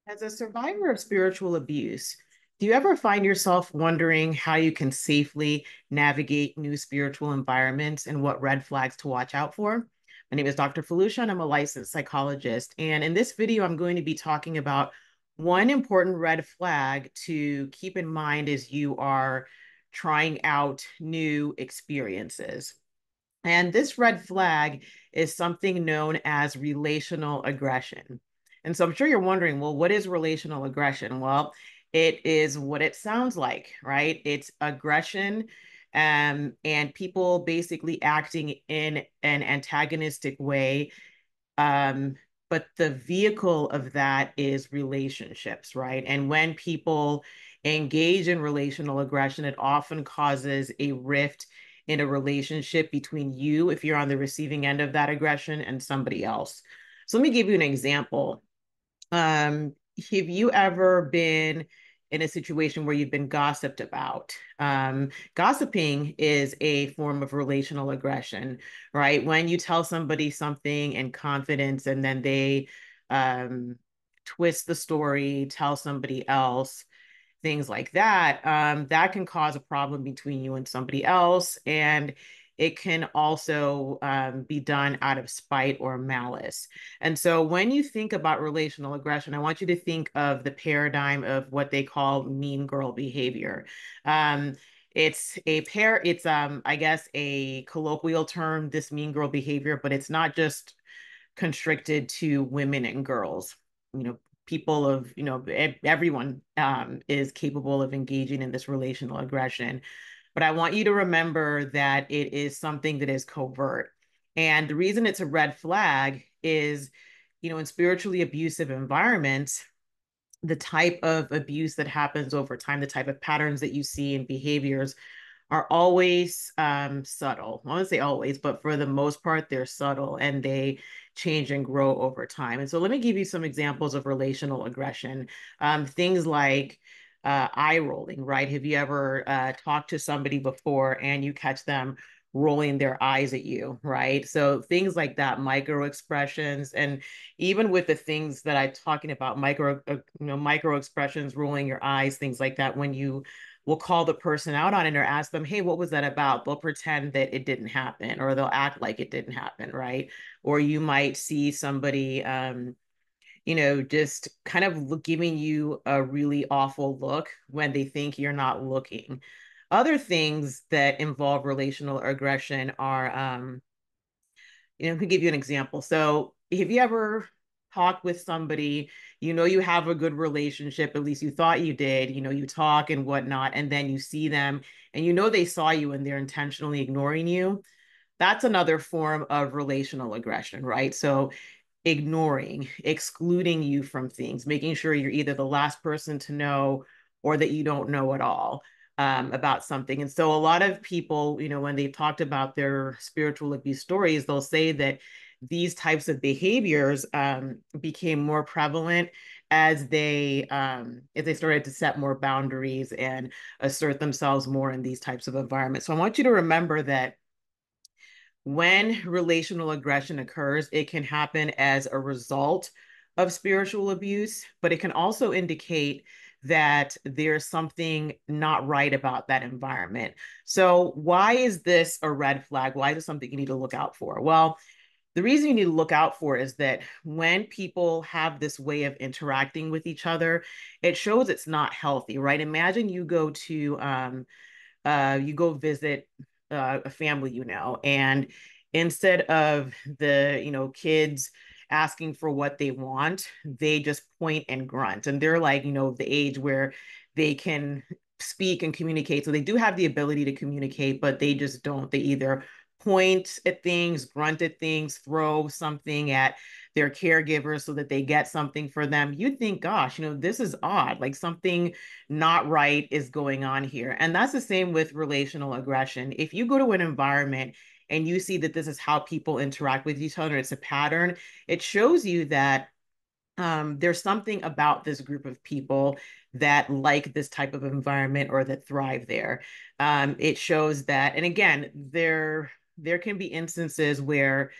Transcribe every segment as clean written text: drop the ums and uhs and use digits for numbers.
As a survivor of spiritual abuse, do you ever find yourself wondering how you can safely navigate new spiritual environments and what red flags to watch out for? My name is Dr. Felucia, and I'm a licensed psychologist. And in this video, I'm going to be talking about one important red flag to keep in mind as you are trying out new experiences. And this red flag is something known as relational aggression. And so I'm sure you're wondering, well, what is relational aggression? Well, it is what it sounds like, right? It's aggression, and people basically acting in an antagonistic way. Um, but the vehicle of that is relationships, right? And when people engage in relational aggression, it often causes a rift in a relationship between you, if you're on the receiving end of that aggression, and somebody else. So let me give you an example. Have you ever been in a situation where you've been gossiped about? Gossiping is a form of relational aggression, right? When you tell somebody something in confidence and then they um, twist the story, tell somebody else, things like that, that can cause a problem between you and somebody else. And it can also be done out of spite or malice. And so when you think about relational aggression, I want you to think of the paradigm of what they call mean girl behavior. Um, it's I guess a colloquial term, this mean girl behavior, but it's not just constricted to women and girls. You know, people of, everyone is capable of engaging in this relational aggression. But I want you to remember that it is something that is covert. And the reason it's a red flag is, in spiritually abusive environments, the type of abuse that happens over time, the type of patterns that you see in behaviors are always subtle. I won't say always, but for the most part, they're subtle and they change and grow over time. And so let me give you some examples of relational aggression. Things like eye rolling, right? Have you ever talked to somebody before and you catch them rolling their eyes at you, right? So things like that, micro expressions, and even with the things that I'm talking about, micro expressions, rolling your eyes, things like that, when you will call the person out on it or ask them, hey, what was that about? They'll pretend that it didn't happen or they'll act like it didn't happen, right? Or you might see somebody, just kind of giving you a really awful look when they think you're not looking. Other things that involve relational aggression are, I could give you an example. So, have you ever talked with somebody, you have a good relationship, at least you thought you did, you talk and whatnot, and then you see them and they saw you and they're intentionally ignoring you? That's another form of relational aggression, right? So, ignoring, excluding you from things, making sure you're either the last person to know or that you don't know at all about something. And so a lot of people, when they've talked about their spiritual abuse stories, they'll say that these types of behaviors became more prevalent as they started to set more boundaries and assert themselves more in these types of environments. So I want you to remember that when relational aggression occurs, it can happen as a result of spiritual abuse, but it can also indicate that there's something not right about that environment. So, why is this a red flag? Why is it something you need to look out for? Well, the reason you need to look out for is that when people have this way of interacting with each other, it shows it's not healthy, right? Imagine you go visit a family, and instead of the, kids asking for what they want, they just point and grunt. And they're like, the age where they can speak and communicate. So they do have the ability to communicate, but they just don't. They either point at things, grunt at things, throw something at their caregivers so that they get something for them. You'd think, gosh, this is odd, like something not right is going on here. And that's the same with relational aggression. If you go to an environment and you see that this is how people interact with each other, it's a pattern, it shows you that there's something about this group of people that like this type of environment or that thrive there. It shows that, and again, there can be instances where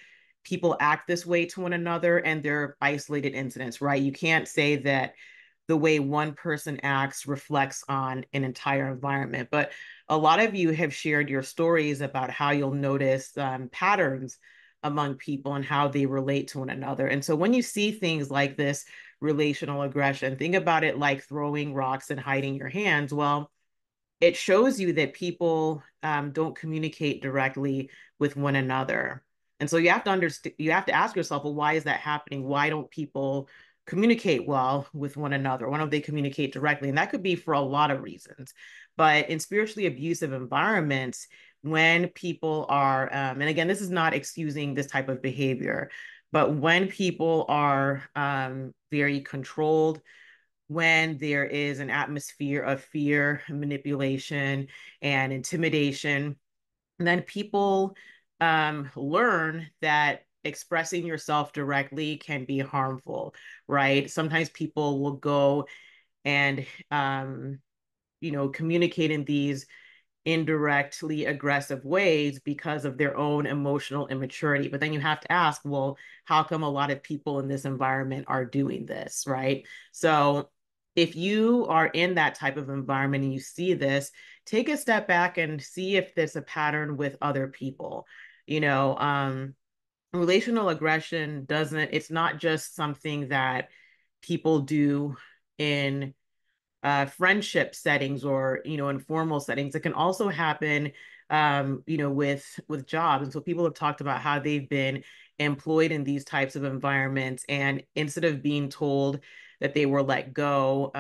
people act this way to one another and they're isolated incidents, right? You can't say that the way one person acts reflects on an entire environment. But a lot of you have shared your stories about how you'll notice patterns among people and how they relate to one another. And so when you see things like this relational aggression, think about it like throwing rocks and hiding your hands. Well, it shows you that people don't communicate directly with one another. And so you have to understand, you have to ask yourself, well, why is that happening? Why don't people communicate well with one another? Why don't they communicate directly? And that could be for a lot of reasons. But in spiritually abusive environments, when people are, and again, this is not excusing this type of behavior, but when people are very controlled, when there is an atmosphere of fear, manipulation, and intimidation, and then people learn that expressing yourself directly can be harmful, right? Sometimes people will go and communicate in these indirectly aggressive ways because of their own emotional immaturity. But then you have to ask, well, how come a lot of people in this environment are doing this, right? So if you are in that type of environment and you see this, take a step back and see if there's a pattern with other people. You know, relational aggression doesn't, it's not just something that people do in friendship settings or informal settings. It can also happen with jobs. And so people have talked about how they've been employed in these types of environments, and instead of being told that they were let go,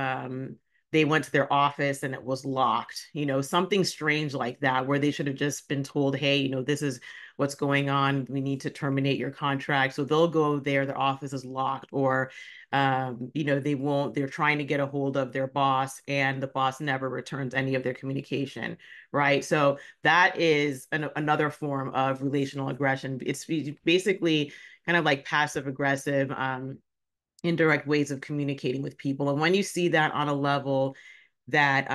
they went to their office and it was locked, something strange like that, where they should have just been told, hey, this is what's going on, we need to terminate your contract. So they'll go there, their office is locked, or they won't, they're trying to get a hold of their boss and the boss never returns any of their communication, right? So that is another form of relational aggression. It's basically kind of like passive aggressive, indirect ways of communicating with people. And when you see that on a level that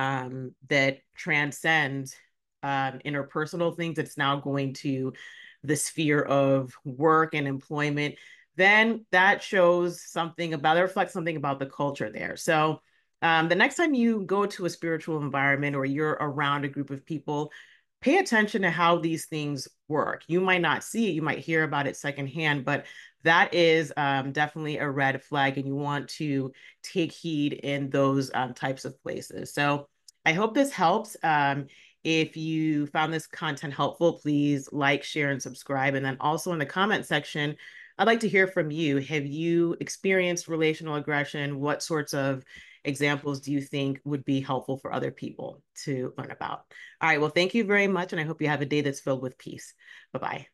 transcends interpersonal things, it's now going to the sphere of work and employment, then that shows something about, it reflects something about the culture there. So the next time you go to a spiritual environment or you're around a group of people, pay attention to how these things work. You might not see it, you might hear about it secondhand, but that is definitely a red flag, and you want to take heed in those types of places. So I hope this helps. If you found this content helpful, please like, share, and subscribe. And then also in the comment section, I'd like to hear from you. Have you experienced relational aggression? What sorts of examples do you think would be helpful for other people to learn about? All right, well, thank you very much, and I hope you have a day that's filled with peace. Bye-bye.